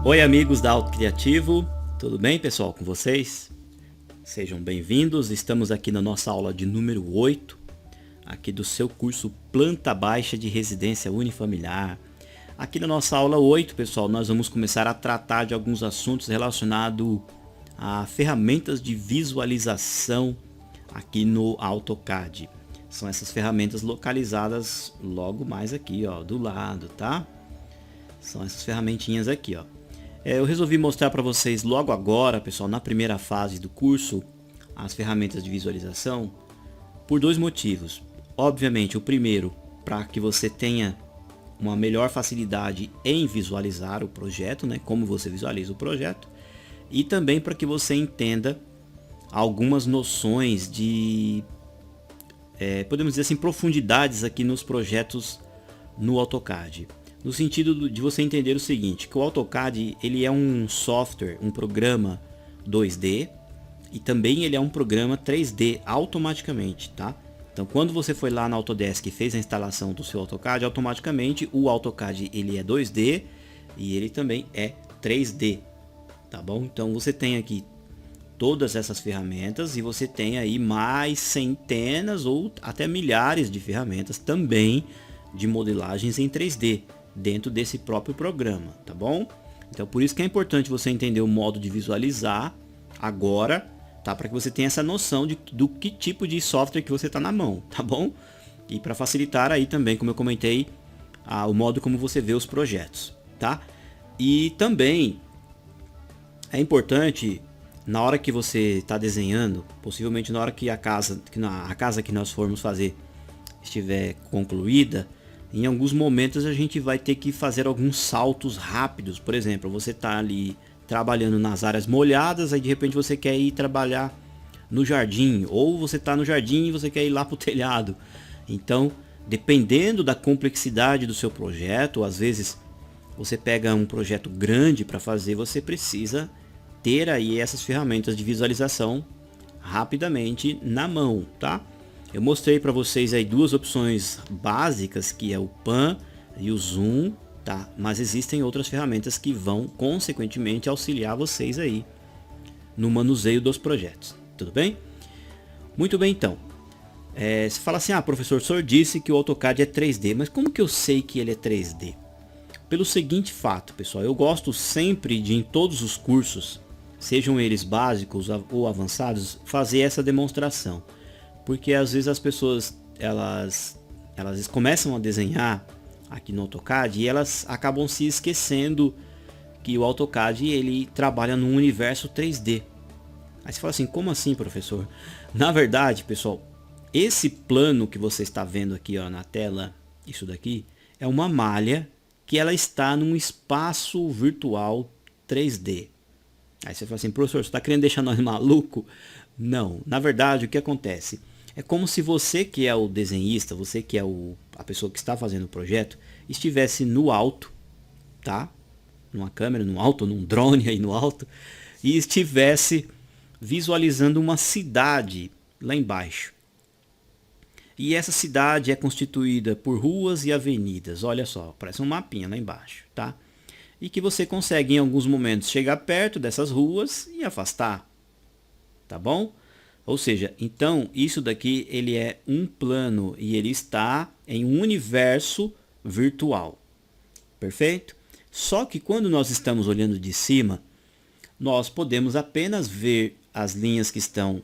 Oi amigos da Auto Criativo, tudo bem pessoal com vocês? Sejam bem-vindos, estamos aqui na nossa aula de número 8, aqui do seu curso Planta Baixa de Residência Unifamiliar. Aqui na nossa aula 8, pessoal, nós vamos começar a tratar de alguns assuntos relacionados a ferramentas de visualização aqui no AutoCAD. São essas ferramentas localizadas logo mais aqui, ó, do lado, tá? São essas ferramentinhas aqui, ó. Eu resolvi mostrar para vocês logo agora, pessoal, na primeira fase do curso, as ferramentas de visualização, por dois motivos. Obviamente, o primeiro, para que você tenha uma melhor facilidade em visualizar o projeto, né? Como você visualiza o projeto. E também para que você entenda algumas noções de, podemos dizer assim, profundidades aqui nos projetos no AutoCAD. No sentido de você entender o seguinte, que o AutoCAD ele é um software, um programa 2D e também ele é um programa 3D automaticamente, tá? Então quando você foi lá na Autodesk e fez a instalação do seu AutoCAD, automaticamente o AutoCAD ele é 2D e ele também é 3D, tá bom? Então você tem aqui todas essas ferramentas e você tem aí mais centenas ou até milhares de ferramentas também de modelagens em 3D dentro desse próprio programa, tá bom? Então por isso que é importante você entender o modo de visualizar agora, tá? Para que você tenha essa noção do que tipo de software que você está na mão, tá bom? E para facilitar aí também, como eu comentei, o modo como você vê os projetos, tá? E também é importante, na hora que você está desenhando, possivelmente na hora que a casa que nós formos fazer estiver concluída, em alguns momentos a gente vai ter que fazer alguns saltos rápidos. Por exemplo, você está ali trabalhando nas áreas molhadas, aí de repente você quer ir trabalhar no jardim, ou você está no jardim e você quer ir lá para o telhado. Então, dependendo da complexidade do seu projeto, às vezes você pega um projeto grande para fazer, você precisa ter aí essas ferramentas de visualização rapidamente na mão, tá? Eu mostrei para vocês aí duas opções básicas, que é o Pan e o Zoom, tá? Mas existem outras ferramentas que vão consequentemente auxiliar vocês aí no manuseio dos projetos, tudo bem? Muito bem, então. Você fala assim, professor, o senhor disse que o AutoCAD é 3D, mas como que eu sei que ele é 3D? Pelo seguinte fato, pessoal, eu gosto sempre de, em todos os cursos, sejam eles básicos ou avançados, fazer essa demonstração. Porque às vezes as pessoas elas começam a desenhar aqui no AutoCAD e elas acabam se esquecendo que o AutoCAD ele trabalha num universo 3D. Aí você fala assim, como assim, professor? Na verdade, pessoal, esse plano que você está vendo aqui, ó, na tela, isso daqui, é uma malha que ela está num espaço virtual 3D. Aí você fala assim, professor, você está querendo deixar nós maluco? Não, na verdade o que acontece? É como se você que é o desenhista, você que é a pessoa que está fazendo o projeto, estivesse no alto, tá? Numa câmera, no alto, num drone aí no alto, e estivesse visualizando uma cidade lá embaixo. E essa cidade é constituída por ruas e avenidas, olha só, parece um mapinha lá embaixo, tá? E que você consegue em alguns momentos chegar perto dessas ruas e afastar, tá bom? Ou seja, então isso daqui ele é um plano e ele está em um universo virtual, perfeito? Só que quando nós estamos olhando de cima, nós podemos apenas ver as linhas que estão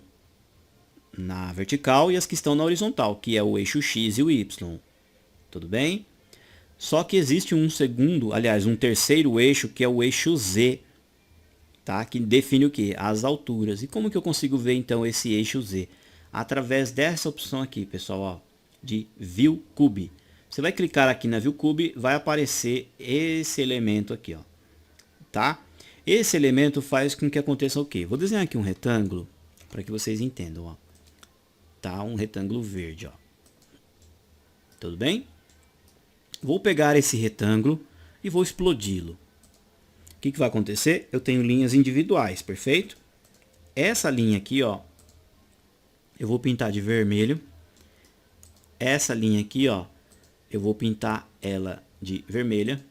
na vertical e as que estão na horizontal, que é o eixo X e o Y, tudo bem? Só que existe um segundo, aliás, um terceiro eixo que é o eixo Z, tá? Que define o que? As alturas. E como que eu consigo ver então esse eixo Z? Através dessa opção aqui, pessoal, ó, de View Cube. Você vai clicar aqui na View Cube, vai aparecer esse elemento aqui, ó, tá? Esse elemento faz com que aconteça o quê? Vou desenhar aqui um retângulo para que vocês entendam, ó. Tá? Um retângulo verde, ó. Tudo bem? Vou pegar esse retângulo e vou explodi-lo. O que vai acontecer? Eu tenho linhas individuais, perfeito? Essa linha aqui, ó, eu vou pintar de vermelho. Essa linha aqui, ó, eu vou pintar ela de vermelha,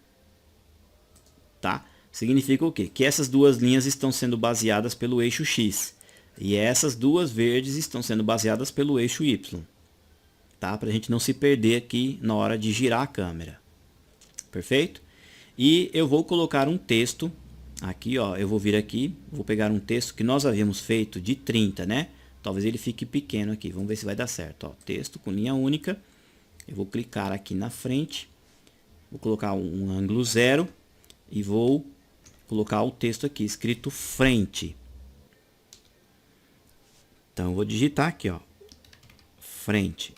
tá? significa o quê? Que essas duas linhas estão sendo baseadas pelo eixo X. E essas duas verdes estão sendo baseadas pelo eixo Y. Tá? Para a gente não se perder aqui na hora de girar a câmera. Perfeito? E eu vou colocar um texto aqui, ó. Eu vou vir aqui, vou pegar um texto que nós havíamos feito de 30, né? Talvez ele fique pequeno aqui. Vamos ver se vai dar certo. Ó, texto com linha única. Eu vou clicar aqui na frente. Vou colocar um ângulo 0. E vou colocar o texto aqui, escrito frente. Então, eu vou digitar aqui, ó. Frente.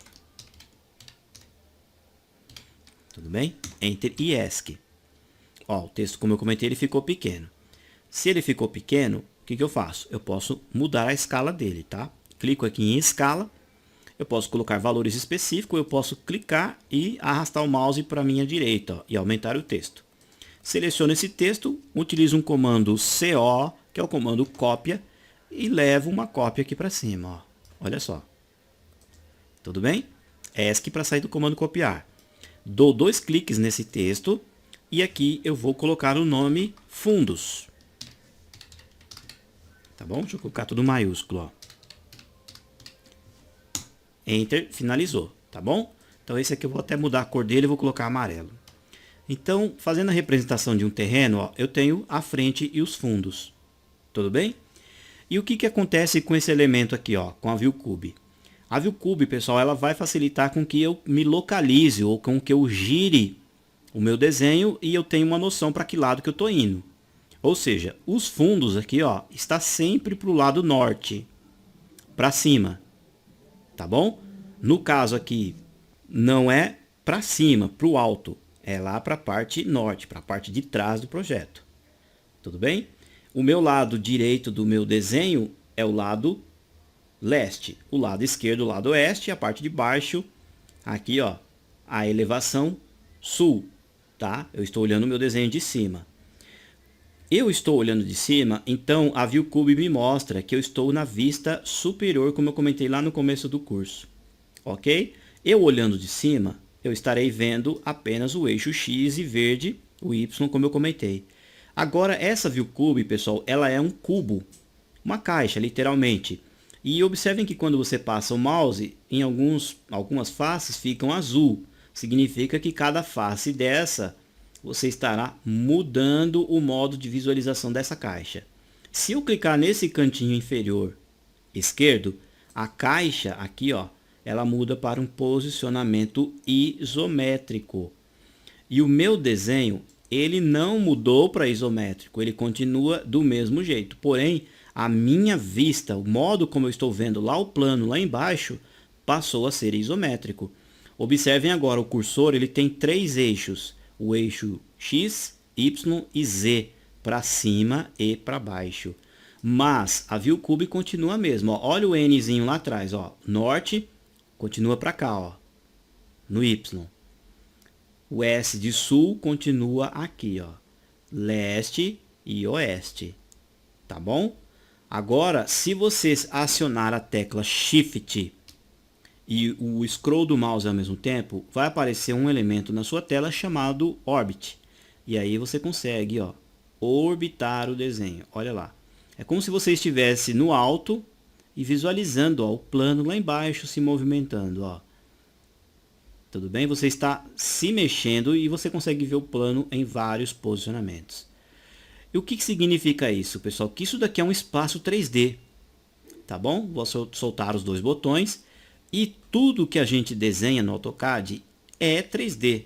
Tudo bem? Enter e ESC. Ó, o texto, como eu comentei, ele ficou pequeno. Se ele ficou pequeno, o que eu faço? Eu posso mudar a escala dele, tá? Clico aqui em escala. Eu posso colocar valores específicos. Eu posso clicar e arrastar o mouse para a minha direita, ó, e aumentar o texto. Seleciono esse texto, utilizo um comando CO, que é o comando cópia, e levo uma cópia aqui para cima, ó. Olha só. Tudo bem? ESC para sair do comando copiar. Dou 2 cliques nesse texto e aqui eu vou colocar o nome fundos. Tá bom? Deixa eu colocar tudo maiúsculo, ó. Enter, finalizou, tá bom? Então esse aqui eu vou até mudar a cor dele e vou colocar amarelo. Então, fazendo a representação de um terreno, ó, eu tenho a frente e os fundos. Tudo bem? E o que acontece com esse elemento aqui, ó, com a ViewCube? A ViewCube, pessoal, ela vai facilitar com que eu me localize ou com que eu gire o meu desenho e eu tenha uma noção para que lado que eu estou indo. Ou seja, os fundos aqui, ó, está sempre para o lado norte, para cima, tá bom? No caso aqui, não é para cima, para o alto, é lá para a parte norte, para a parte de trás do projeto. Tudo bem? O meu lado direito do meu desenho é o lado leste, o lado esquerdo, o lado oeste, e a parte de baixo, aqui, ó, a elevação sul, tá? Eu estou olhando o meu desenho de cima. Eu estou olhando de cima, então a ViewCube me mostra que eu estou na vista superior, como eu comentei lá no começo do curso, ok? Eu olhando de cima, eu estarei vendo apenas o eixo X e verde, o Y, como eu comentei. Agora, essa ViewCube, pessoal, ela é um cubo, uma caixa, literalmente. E observem que quando você passa o mouse, em algumas faces ficam azul. Significa que cada face dessa, você estará mudando o modo de visualização dessa caixa. Se eu clicar nesse cantinho inferior esquerdo, a caixa aqui, ó, ela muda para um posicionamento isométrico. E o meu desenho, ele não mudou para isométrico, ele continua do mesmo jeito. Porém, a minha vista, o modo como eu estou vendo lá o plano lá embaixo, passou a ser isométrico. Observem agora, o cursor ele tem 3 eixos. O eixo X, Y e Z, para cima e para baixo. Mas a ViewCube continua a mesma. Ó. Olha o Nzinho lá atrás. Ó. Norte, continua para cá, ó, no Y. O S de sul continua aqui, ó, leste e oeste. Tá bom? Agora, se você acionar a tecla Shift e o scroll do mouse ao mesmo tempo, vai aparecer um elemento na sua tela chamado Orbit. E aí você consegue, ó, orbitar o desenho. Olha lá. É como se você estivesse no alto e visualizando, ó, o plano lá embaixo se movimentando. Ó. Tudo bem? Você está se mexendo e você consegue ver o plano em vários posicionamentos. E o que significa isso, pessoal? Que isso daqui é um espaço 3D. Tá bom? Vou soltar os 2 botões. E tudo que a gente desenha no AutoCAD é 3D.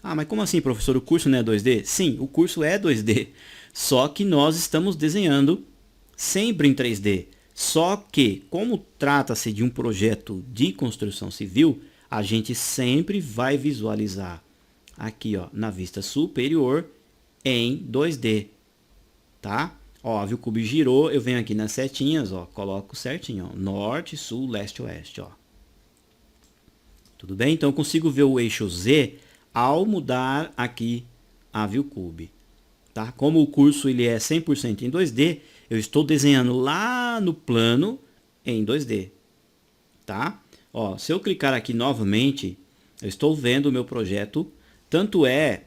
Ah, mas como assim, professor? O curso não é 2D? Sim, o curso é 2D. Só que nós estamos desenhando sempre em 3D. Só que, como trata-se de um projeto de construção civil, a gente sempre vai visualizar aqui, ó, na vista superior em 2D. Tá? Ó, a ViewCube girou, eu venho aqui nas setinhas, ó, coloco certinho, ó, norte, sul, leste, oeste, ó. Tudo bem? Então eu consigo ver o eixo Z ao mudar aqui a ViewCube, tá? Como o curso ele é 100% em 2D, eu estou desenhando lá no plano em 2D, tá? Ó, se eu clicar aqui novamente, eu estou vendo o meu projeto, tanto é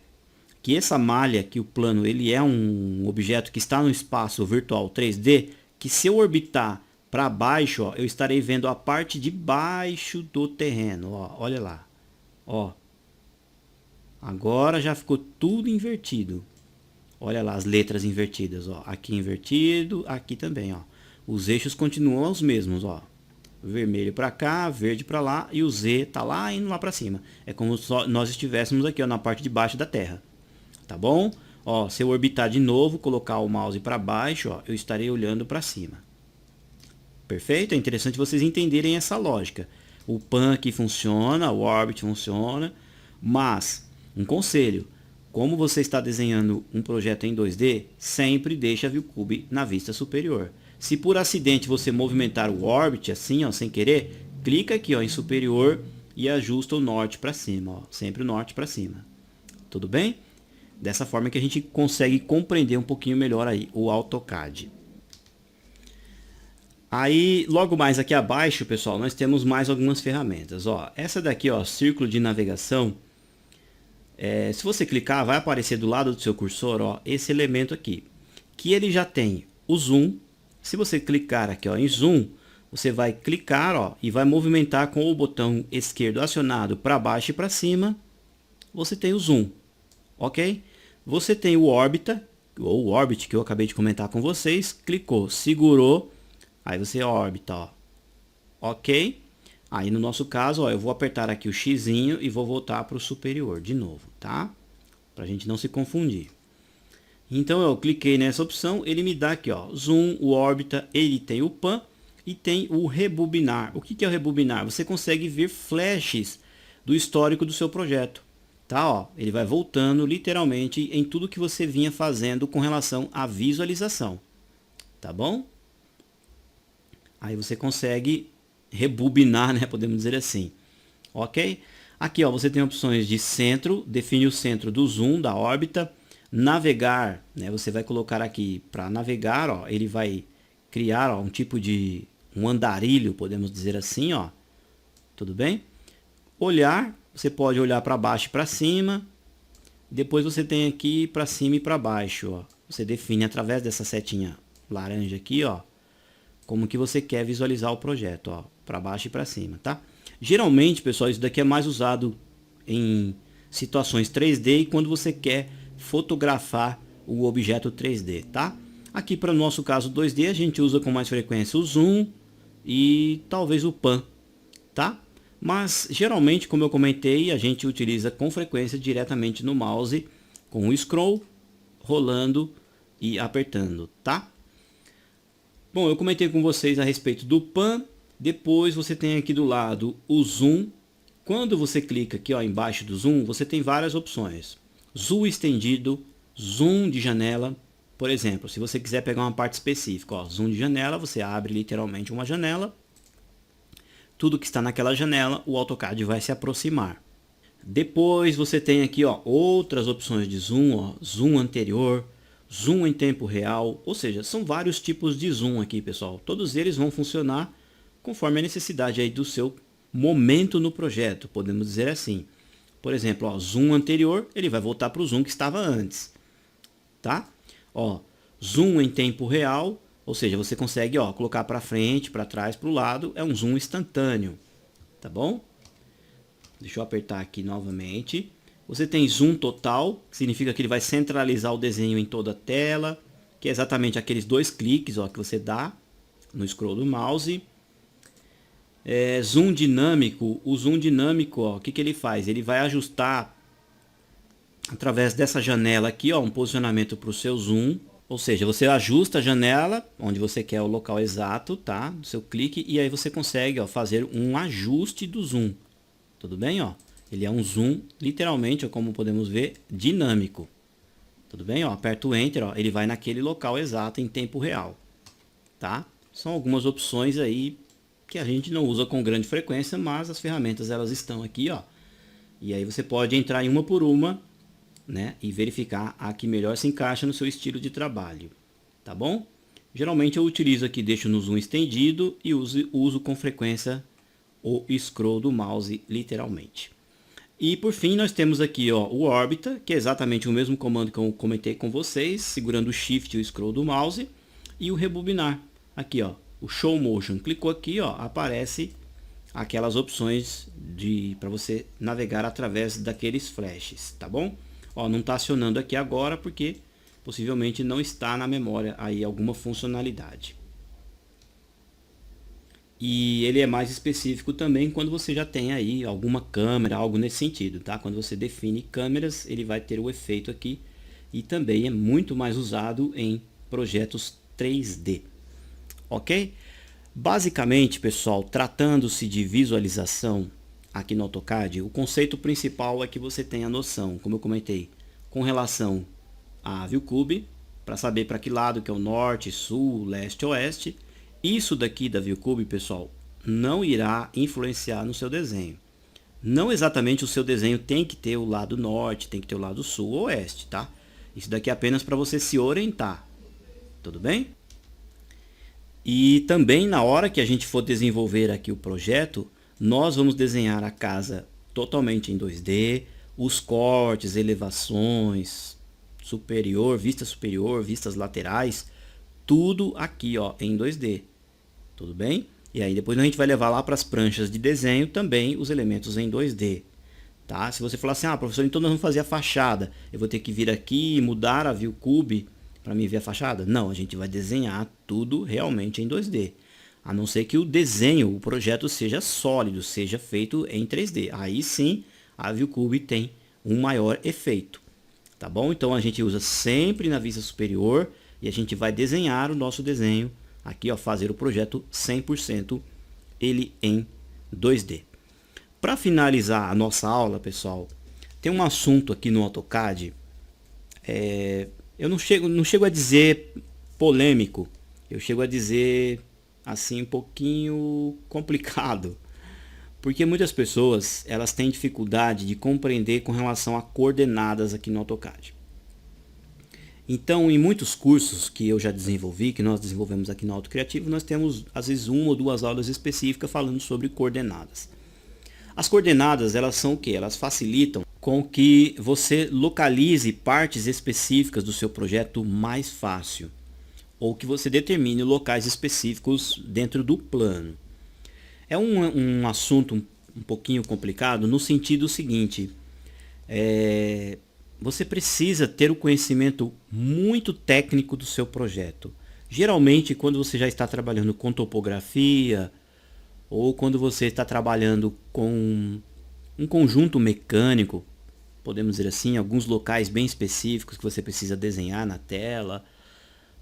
que essa malha, que o plano, ele é um objeto que está no espaço virtual 3D, que se eu orbitar para baixo, ó, eu estarei vendo a parte de baixo do terreno. Ó, olha lá. Ó. Agora já ficou tudo invertido. Olha lá as letras invertidas. Ó. Aqui invertido, aqui também. Ó. Os eixos continuam os mesmos. Ó. Vermelho para cá, verde para lá e o Z tá lá indo lá para cima. É como se nós estivéssemos aqui, ó, na parte de baixo da Terra. Tá bom? Ó, se eu orbitar de novo, colocar o mouse para baixo, ó, eu estarei olhando para cima. Perfeito? É interessante vocês entenderem essa lógica. O pan aqui funciona, o orbit funciona, mas um conselho, como você está desenhando um projeto em 2D, sempre deixa a ViewCube na vista superior. Se por acidente você movimentar o orbit assim, ó, sem querer, clica aqui, ó, em superior e ajusta o norte para cima, ó, sempre o norte para cima. Tudo bem? Dessa forma que a gente consegue compreender um pouquinho melhor aí o AutoCAD. Aí, logo mais aqui abaixo, pessoal, nós temos mais algumas ferramentas. Ó, essa daqui, ó, círculo de navegação. Se você clicar, vai aparecer do lado do seu cursor, ó, esse elemento aqui, que ele já tem o zoom. Se você clicar aqui, ó, em zoom, você vai clicar, ó, e vai movimentar com o botão esquerdo acionado para baixo e para cima. Você tem o zoom, ok? Você tem o órbita, ou o orbit que eu acabei de comentar com vocês. Clicou, segurou, aí você órbita, ó, ok? Aí no nosso caso, ó, eu vou apertar aqui o xizinho e vou voltar para o superior de novo, tá? Para a gente não se confundir. Então eu cliquei nessa opção, ele me dá aqui, ó, zoom, o órbita, ele tem o pan e tem o rebobinar. O que é o rebobinar? Você consegue ver flashes do histórico do seu projeto, tá? Ó, ele vai voltando literalmente em tudo que você vinha fazendo com relação à visualização, tá bom? Aí você consegue rebobinar, né, podemos dizer assim, ok? Aqui, ó, você tem opções de centro, define o centro do zoom, da órbita. Navegar, né, você vai colocar aqui para navegar, ó, ele vai criar, ó, um tipo de um andarilho, podemos dizer assim, ó. Tudo bem? Olhar, você pode olhar para baixo e para cima. Depois você tem aqui para cima e para baixo, ó. Você define através dessa setinha laranja aqui, ó, como que você quer visualizar o projeto, ó, para baixo e para cima, tá? Geralmente, pessoal, isso daqui é mais usado em situações 3D e quando você quer fotografar o objeto 3D, tá? Aqui para o nosso caso 2D a gente usa com mais frequência o zoom e talvez o pan, tá? Mas geralmente, como eu comentei, a gente utiliza com frequência diretamente no mouse com o scroll, rolando e apertando, tá? Bom, eu comentei com vocês a respeito do pan. Depois você tem aqui do lado o zoom. Quando você clica aqui, ó, embaixo do zoom, você tem várias opções. Zoom estendido, zoom de janela. Por exemplo, se você quiser pegar uma parte específica, ó, zoom de janela, você abre literalmente uma janela. Tudo que está naquela janela, o AutoCAD vai se aproximar. Depois você tem aqui, ó, outras opções de zoom, ó, zoom anterior, zoom em tempo real, ou seja, são vários tipos de zoom aqui, pessoal. Todos eles vão funcionar conforme a necessidade aí do seu momento no projeto, podemos dizer assim. Por exemplo, ó, zoom anterior, ele vai voltar para o zoom que estava antes, tá? Ó, zoom em tempo real, ou seja, você consegue, ó, colocar para frente, para trás, para o lado, é um zoom instantâneo, tá bom? Deixa eu apertar aqui novamente. Você tem zoom total, que significa que ele vai centralizar o desenho em toda a tela, que é exatamente aqueles 2 cliques, ó, que você dá no scroll do mouse. Zoom dinâmico, o zoom dinâmico, ó, o que ele faz? Ele vai ajustar através dessa janela aqui, ó, um posicionamento para o seu zoom, ou seja, você ajusta a janela onde você quer o local exato, tá? Do seu clique, e aí você consegue, ó, fazer um ajuste do zoom, tudo bem, ó? Ele é um zoom, literalmente, ó, como podemos ver, dinâmico, tudo bem, ó? Aperta o Enter, ó, ele vai naquele local exato em tempo real, tá? São algumas opções aí que a gente não usa com grande frequência, mas as ferramentas elas estão aqui, ó. E aí você pode entrar em uma por uma, né, e verificar a que melhor se encaixa no seu estilo de trabalho, tá bom? Geralmente eu utilizo aqui, deixo no zoom estendido e uso com frequência o scroll do mouse, literalmente. E por fim nós temos aqui ó, o órbita, que é exatamente o mesmo comando que eu comentei com vocês, segurando o Shift e o Scroll do mouse, e o rebobinar. Aqui ó, o Show Motion, clicou aqui ó, aparece aquelas opções para você navegar através daqueles flashes, tá bom? Ó, não está acionando aqui agora porque possivelmente não está na memória aí alguma funcionalidade. E ele é mais específico também quando você já tem aí alguma câmera, algo nesse sentido, tá? Quando você define câmeras, ele vai ter o efeito aqui e também é muito mais usado em projetos 3D, ok? Basicamente, pessoal, tratando-se de visualização aqui no AutoCAD, o conceito principal é que você tenha noção, como eu comentei, com relação a ViewCube, para saber para que lado que é o norte, sul, leste, oeste. Isso daqui da ViewCube, pessoal, não irá influenciar no seu desenho. Não exatamente o seu desenho tem que ter o lado norte, tem que ter o lado sul ou oeste, tá? Isso daqui é apenas para você se orientar, tudo bem? E também na hora que a gente for desenvolver aqui o projeto, nós vamos desenhar a casa totalmente em 2D, os cortes, elevações, superior, vistas laterais, tudo aqui ó, em 2D. Tudo bem? E aí depois a gente vai levar lá para as pranchas de desenho também os elementos em 2D. Tá? Se você falar assim, professor, então nós vamos fazer a fachada. Eu vou ter que vir aqui e mudar a ViewCube para me ver a fachada? Não, a gente vai desenhar tudo realmente em 2D. A não ser que o desenho, o projeto seja sólido, seja feito em 3D. Aí sim a ViewCube tem um maior efeito. Tá bom? Então a gente usa sempre na vista superior e a gente vai desenhar o nosso desenho aqui, ó, fazer o projeto 100% ele em 2D. Para finalizar a nossa aula, pessoal, tem um assunto aqui no AutoCAD, eu não chego a dizer polêmico, eu chego a dizer assim um pouquinho complicado, porque muitas pessoas elas têm dificuldade de compreender com relação a coordenadas aqui no AutoCAD. Então, em muitos cursos que eu já desenvolvi, que nós desenvolvemos aqui no Auto Criativo, nós temos às vezes uma ou duas aulas específicas falando sobre coordenadas. As coordenadas, elas são o quê? Elas facilitam com que você localize partes específicas do seu projeto mais fácil, ou que você determine locais específicos dentro do plano. É um assunto um pouquinho complicado no sentido seguinte, você precisa ter o conhecimento muito técnico do seu projeto. Geralmente, quando você já está trabalhando com topografia, ou quando você está trabalhando com um conjunto mecânico, podemos dizer assim, alguns locais bem específicos que você precisa desenhar na tela,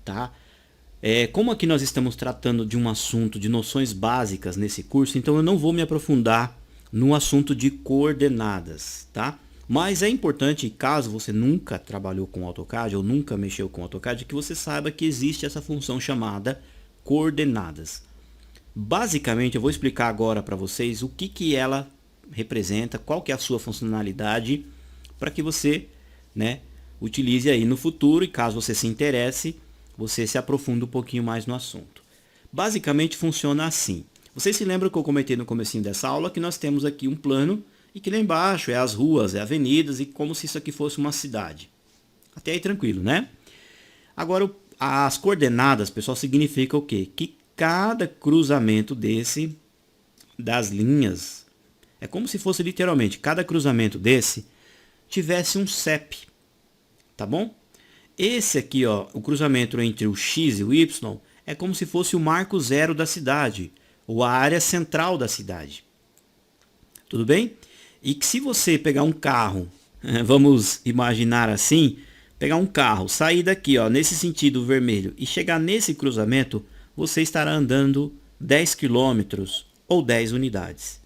tá? Como aqui nós estamos tratando de um assunto de noções básicas nesse curso, então eu não vou me aprofundar no assunto de coordenadas, tá? Mas é importante, caso você nunca trabalhou com AutoCAD ou nunca mexeu com AutoCAD, que você saiba que existe essa função chamada coordenadas. Basicamente, eu vou explicar agora para vocês o que ela representa, qual que é a sua funcionalidade, para que você, né, utilize aí no futuro e caso você se interesse, você se aprofunda um pouquinho mais no assunto. Basicamente funciona assim. Vocês se lembram que eu comentei no comecinho dessa aula que nós temos aqui um plano e que lá embaixo é as ruas, é avenidas e como se isso aqui fosse uma cidade. Até aí tranquilo, né? Agora, as coordenadas, pessoal, significa o quê? Que cada cruzamento das linhas, é como se fosse literalmente, cada cruzamento desse tivesse um CEP, tá bom? Esse aqui, ó, o cruzamento entre o X e o Y, é como se fosse o marco zero da cidade, ou a área central da cidade. Tudo bem? E que se você pegar um carro, vamos imaginar assim, pegar um carro, sair daqui ó, nesse sentido vermelho e chegar nesse cruzamento, você estará andando 10 km ou 10 unidades.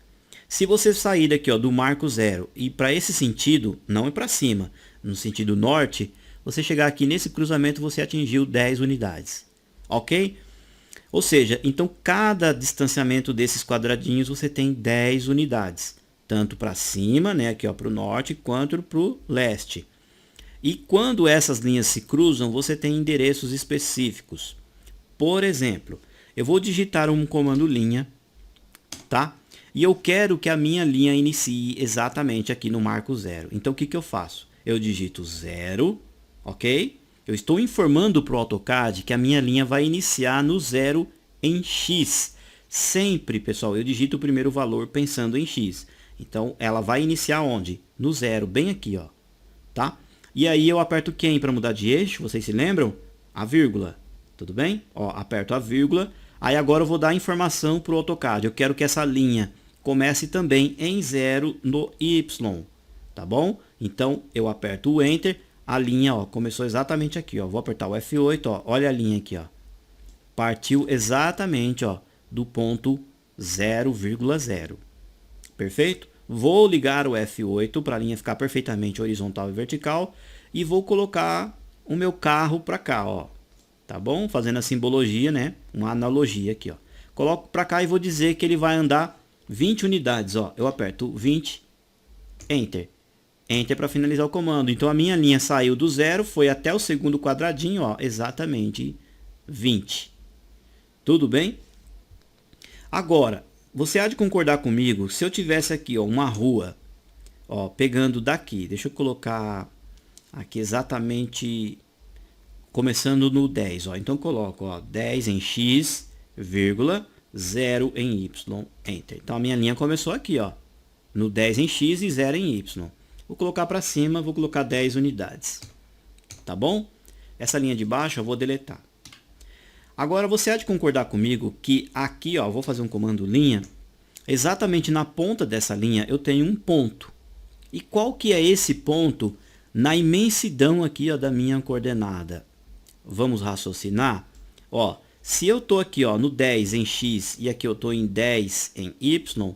Se você sair daqui ó, do marco zero e para esse sentido, não é para cima, no sentido norte, você chegar aqui nesse cruzamento você atingiu 10 unidades. Ok? Ou seja, então cada distanciamento desses quadradinhos você tem 10 unidades. Tanto para cima, né, aqui para o norte, quanto para o leste. E quando essas linhas se cruzam, você tem endereços específicos. Por exemplo, eu vou digitar um comando linha, tá? E eu quero que a minha linha inicie exatamente aqui no marco 0. Então, o que, que eu faço? Eu digito 0, ok? Eu estou informando para o AutoCAD que a minha linha vai iniciar no 0 em X. Sempre, pessoal, eu digito o primeiro valor pensando em X. Então, ela vai iniciar onde? No 0, bem aqui, ó. Tá? E aí eu aperto quem para mudar de eixo? Vocês se lembram? A vírgula. Tudo bem? Ó, aperto a vírgula. Aí agora eu vou dar informação para o AutoCAD. Eu quero que essa linha comece também em 0 no Y. Tá bom? Então eu aperto o Enter. A linha, ó, começou exatamente aqui, ó. Vou apertar o F8, ó. Olha a linha aqui, ó. Partiu exatamente, ó, do ponto 0,0. Perfeito? Vou ligar o F8 para a linha ficar perfeitamente horizontal e vertical. E vou colocar o meu carro para cá, ó. Tá bom? Fazendo a simbologia, né? Uma analogia aqui, ó. Coloco para cá e vou dizer que ele vai andar 20 unidades, ó. Eu aperto 20, Enter. Enter para finalizar o comando. Então a minha linha saiu do 0, foi até o segundo quadradinho, ó, exatamente 20. Tudo bem? Agora, você há de concordar comigo, se eu tivesse aqui, ó, uma rua, ó, pegando daqui, deixa eu colocar aqui exatamente começando no 10, ó. Então eu coloco, ó, 10 em X, vírgula, 0 em Y, Enter. Então a minha linha começou aqui, ó, no 10 em X e 0 em Y. Vou colocar para cima, vou colocar 10 unidades. Tá bom? Essa linha de baixo eu vou deletar. Agora você há de concordar comigo que aqui, ó, vou fazer um comando linha. Exatamente na ponta dessa linha eu tenho um ponto. E qual que é esse ponto na imensidão aqui, ó, da minha coordenada? Vamos raciocinar? Ó, se eu estou aqui, ó, no 10 em X e aqui eu estou em 10 em Y,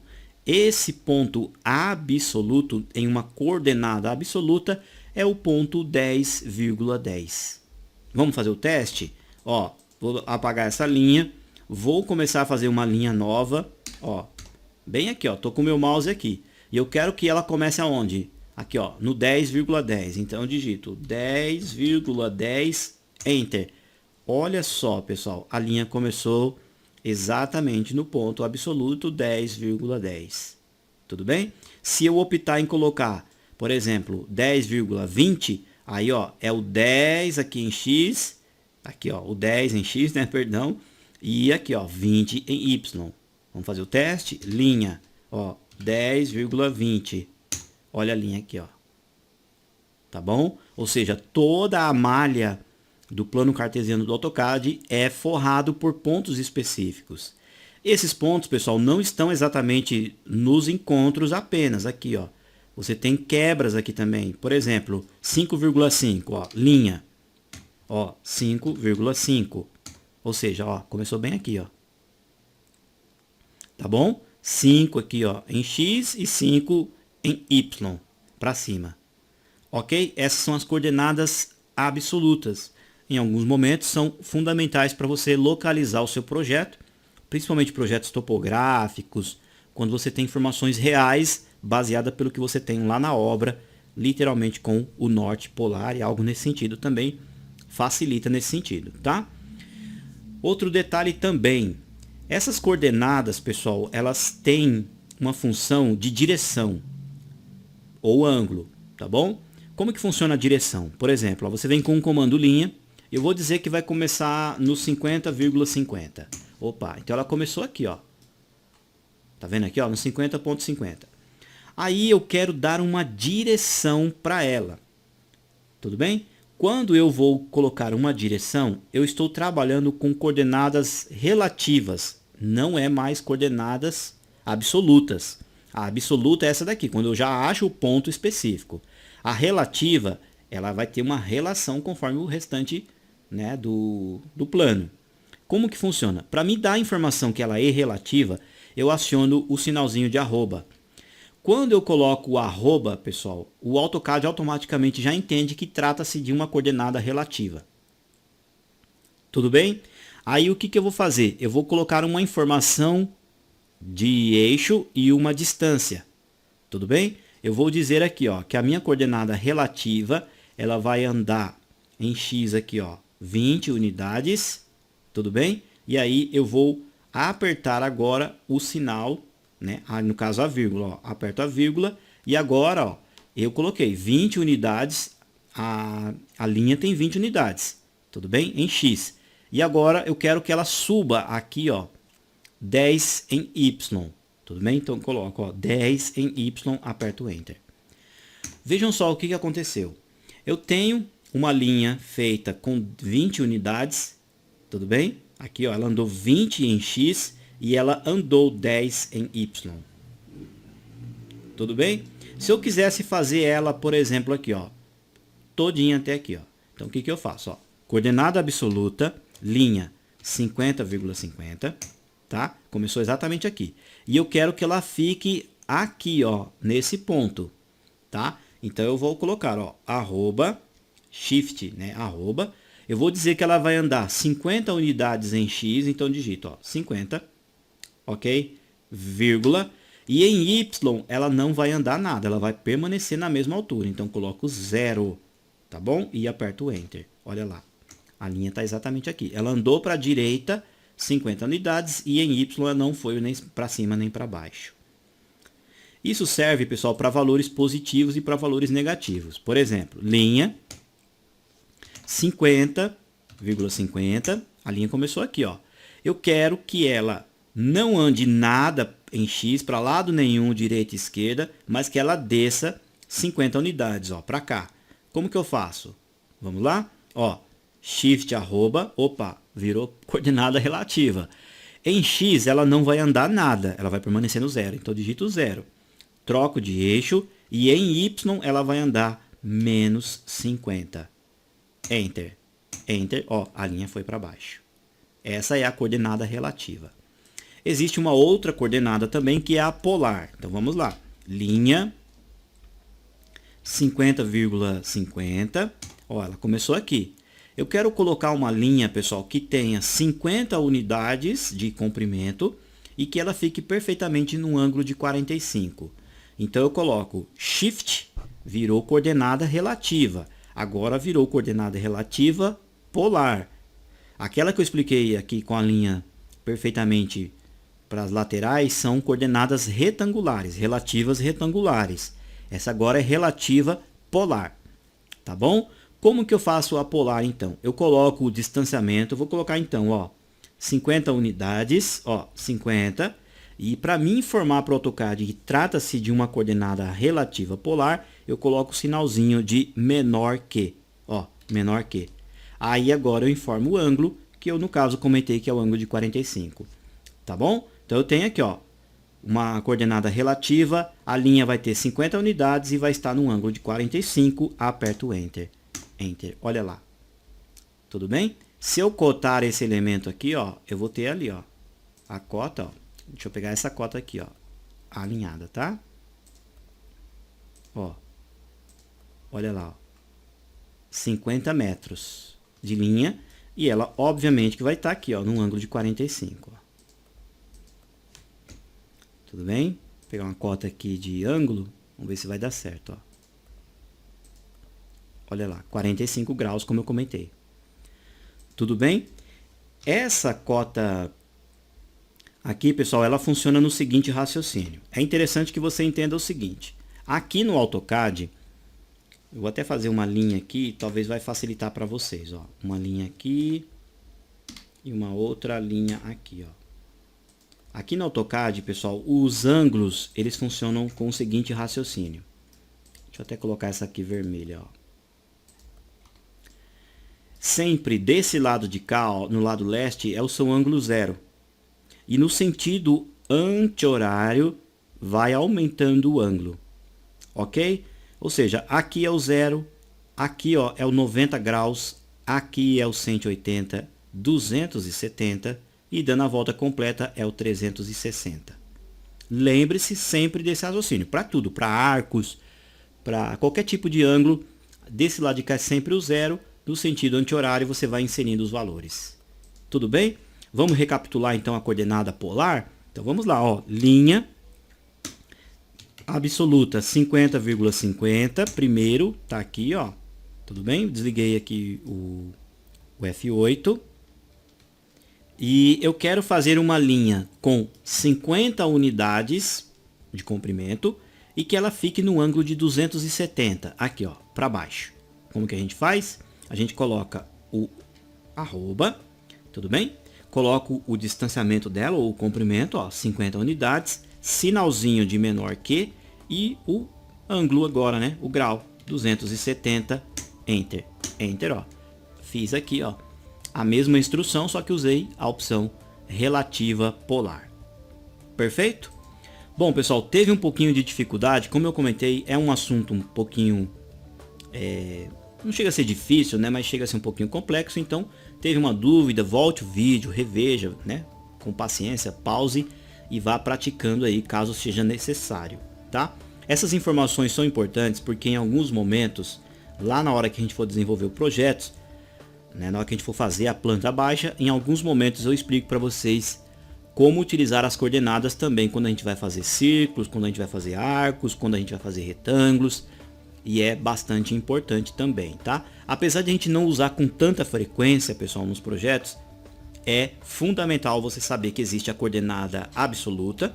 esse ponto absoluto em uma coordenada absoluta é o ponto 10,10. Vamos fazer o teste? Ó, vou apagar essa linha, vou começar a fazer uma linha nova, ó, bem aqui, ó, tô com o meu mouse aqui. E eu quero que ela comece aonde? Aqui, ó, no 10,10. Então eu digito 10,10, Enter. Olha só, pessoal, a linha começou exatamente no ponto absoluto 10,10. Tudo bem? Se eu optar em colocar, por exemplo, 10,20, aí, ó, é o 10 aqui em X, aqui, ó, o 10 em X, né, perdão, e aqui, ó, 20 em Y. Vamos fazer o teste? Linha, ó, 10,20. Olha a linha aqui, ó. Tá bom? Ou seja, toda a malha do plano cartesiano do AutoCAD é forrado por pontos específicos. Esses pontos, pessoal, não estão exatamente nos encontros apenas. Aqui, ó. Você tem quebras aqui também. Por exemplo, 5,5, ó, linha. Ó, 5,5. Ou seja, ó, começou bem aqui, ó. Tá bom? 5 aqui, ó, em X e 5 em Y, para cima. Ok? Essas são as coordenadas absolutas. Em alguns momentos são fundamentais para você localizar o seu projeto, principalmente projetos topográficos, quando você tem informações reais baseadas pelo que você tem lá na obra, literalmente com o norte polar e algo nesse sentido também facilita nesse sentido, tá? Outro detalhe também, essas coordenadas, pessoal, elas têm uma função de direção ou ângulo, tá bom? Como que funciona a direção? Por exemplo, ó, você vem com um comando linha, eu vou dizer que vai começar no 50,50. Opa, então ela começou aqui, ó. Tá vendo aqui, ó, no 50,50. Aí eu quero dar uma direção para ela. Tudo bem? Quando eu vou colocar uma direção, eu estou trabalhando com coordenadas relativas, não é mais coordenadas absolutas. A absoluta é essa daqui, quando eu já acho o ponto específico. A relativa, ela vai ter uma relação conforme o restante, né, do plano. Como que funciona? Para me dar a informação que ela é relativa, eu aciono o sinalzinho de arroba. Quando eu coloco o arroba, pessoal, o AutoCAD automaticamente já entende que trata-se de uma coordenada relativa. Tudo bem? Aí o que eu vou fazer? Eu vou colocar uma informação de eixo e uma distância. Tudo bem? Eu vou dizer aqui, ó, que a minha coordenada relativa, ela vai andar em X aqui, ó, 20 unidades. Tudo bem? E aí eu vou apertar agora o sinal né? No caso a vírgula, ó, aperto a vírgula e agora, ó, eu coloquei 20 unidades, a linha tem 20 unidades, tudo bem? Em X. E agora eu quero que ela suba aqui, ó, 10 em Y, tudo bem? Então coloco, ó, 10 em Y, aperto Enter. Vejam só o que aconteceu. Eu tenho uma linha feita com 20 unidades, tudo bem? Aqui, ó, ela andou 20 em X e ela andou 10 em Y. Tudo bem? Se eu quisesse fazer ela, por exemplo, aqui, ó, todinha até aqui, ó. Então o que eu faço, ó? Coordenada absoluta, linha 50,50, tá? Começou exatamente aqui. E eu quero que ela fique aqui, ó, nesse ponto, tá? Então eu vou colocar, ó, arroba, shift, né, arroba. Eu vou dizer que ela vai andar 50 unidades em X, então digito, ó, 50, ok? Vírgula. E em Y ela não vai andar nada, ela vai permanecer na mesma altura. Então coloco 0, tá bom? E aperto Enter. Olha lá, a linha está exatamente aqui. Ela andou para a direita 50 unidades e em Y ela não foi nem para cima nem para baixo. Isso serve, pessoal, para valores positivos e para valores negativos. Por exemplo, linha 50,50, a linha começou aqui, ó. Eu quero que ela não ande nada em X, para lado nenhum, direita e esquerda, mas que ela desça 50 unidades, ó, para cá. Como que eu faço? Vamos lá? Ó, shift arroba, opa, virou coordenada relativa. Em X ela não vai andar nada, ela vai permanecer no 0, então digito 0. Troco de eixo e em Y ela vai andar menos 50. Enter. Enter, ó, a linha foi para baixo. Essa é a coordenada relativa. Existe uma outra coordenada também que é a polar. Então vamos lá. Linha 50,50. Ó, ela começou aqui. Eu quero colocar uma linha, pessoal, que tenha 50 unidades de comprimento e que ela fique perfeitamente no ângulo de 45. Então eu coloco Shift, virou coordenada relativa. Agora virou coordenada relativa polar. Aquela que eu expliquei aqui com a linha perfeitamente para as laterais são coordenadas retangulares, relativas retangulares. Essa agora é relativa polar, tá bom? Como que eu faço a polar então? Eu coloco o distanciamento, vou colocar então, ó, 50 unidades, ó, 50. E para me informar para o AutoCAD que trata-se de uma coordenada relativa polar, eu coloco o sinalzinho de menor que, ó, menor que. Aí agora eu informo o ângulo, que eu no caso comentei que é o ângulo de 45, tá bom? Então eu tenho aqui, ó, uma coordenada relativa, a linha vai ter 50 unidades e vai estar no ângulo de 45, aperto Enter. Enter, olha lá. Tudo bem? Se eu cotar esse elemento aqui, ó, eu vou ter ali, ó, a cota, ó. Deixa eu pegar essa cota aqui, ó, alinhada, tá? Ó, olha lá, ó, 50 metros de linha e ela, obviamente, que vai estar aqui, ó, num ângulo de 45, ó. Tudo bem? Vou pegar uma cota aqui de ângulo, vamos ver se vai dar certo, ó. Olha lá, 45 graus, como eu comentei. Tudo bem? Essa cota aqui, pessoal, ela funciona no seguinte raciocínio. É interessante que você entenda o seguinte. Aqui no AutoCAD, eu vou até fazer uma linha aqui, talvez vai facilitar para vocês, ó. Uma linha aqui e uma outra linha aqui, ó. Aqui no AutoCAD, pessoal, os ângulos, eles funcionam com o seguinte raciocínio. Deixa eu até colocar essa aqui vermelha, ó. Sempre desse lado de cá, ó, no lado leste, é o seu ângulo 0. E no sentido anti-horário, vai aumentando o ângulo. Ok? Ou seja, aqui é o 0, aqui, ó, é o 90 graus, aqui é o 180, 270 e dando a volta completa é o 360. Lembre-se sempre desse raciocínio. Para tudo, para arcos, para qualquer tipo de ângulo, desse lado de cá é sempre o 0. No sentido anti-horário, você vai inserindo os valores. Tudo bem? Vamos recapitular então a coordenada polar? Então vamos lá, ó. Linha absoluta 50,50. Primeiro, tá aqui, ó. Tudo bem? Desliguei aqui o F8. E eu quero fazer uma linha com 50 unidades de comprimento e que ela fique no ângulo de 270, aqui ó, para baixo. Como que a gente faz? A gente coloca o arroba, tudo bem? Coloco o distanciamento dela, ou o comprimento, ó, 50 unidades, sinalzinho de menor que e o ângulo agora, né? O grau, 270, enter, enter, ó. Fiz aqui, ó, a mesma instrução, só que usei a opção relativa polar. Perfeito? Bom, pessoal, teve um pouquinho de dificuldade, como eu comentei, é um assunto um pouquinho, não chega a ser difícil, né, mas chega a ser um pouquinho complexo, então teve uma dúvida, volte o vídeo, reveja, né, com paciência, pause e vá praticando aí, caso seja necessário, tá? Essas informações são importantes porque em alguns momentos, lá na hora que a gente for desenvolver o projeto, né, na hora que a gente for fazer a planta baixa, em alguns momentos eu explico para vocês como utilizar as coordenadas também quando a gente vai fazer círculos, quando a gente vai fazer arcos, quando a gente vai fazer retângulos, e é bastante importante também, tá? Apesar de a gente não usar com tanta frequência, pessoal, nos projetos, é fundamental você saber que existe a coordenada absoluta,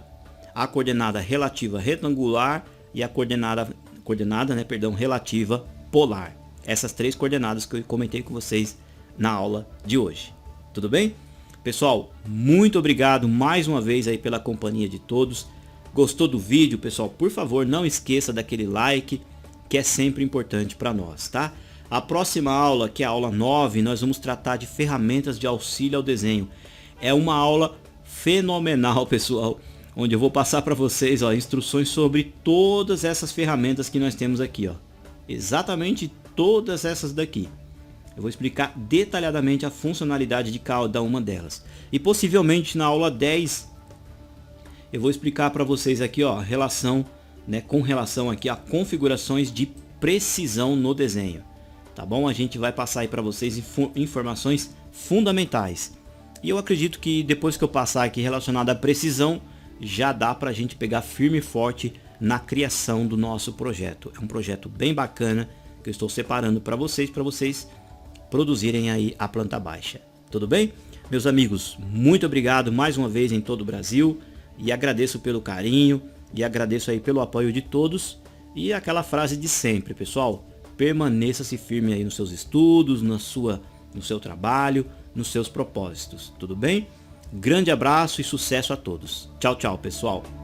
a coordenada relativa retangular e a coordenada relativa polar. Essas três coordenadas que eu comentei com vocês na aula de hoje. Tudo bem? Pessoal, muito obrigado mais uma vez aí pela companhia de todos. Gostou do vídeo, pessoal? Por favor, não esqueça daquele like, que é sempre importante para nós, tá? A próxima aula, que é a aula 9, nós vamos tratar de ferramentas de auxílio ao desenho. É uma aula fenomenal, pessoal, onde eu vou passar para vocês, ó, instruções sobre todas essas ferramentas que nós temos aqui, ó. Exatamente todas essas daqui. Eu vou explicar detalhadamente a funcionalidade de cada uma delas. E possivelmente na aula 10 eu vou explicar para vocês aqui, ó, a relação, né, com relação aqui a configurações de precisão no desenho. Tá bom? A gente vai passar aí para vocês informações fundamentais. E eu acredito que depois que eu passar aqui relacionado à precisão, já dá para a gente pegar firme e forte na criação do nosso projeto. É um projeto bem bacana que eu estou separando para vocês produzirem aí a planta baixa. Tudo bem? Meus amigos, muito obrigado mais uma vez em todo o Brasil e agradeço pelo carinho e agradeço aí pelo apoio de todos e aquela frase de sempre, pessoal, permaneça-se firme aí nos seus estudos, no seu trabalho, nos seus propósitos, tudo bem? Grande abraço e sucesso a todos. Tchau, tchau, pessoal.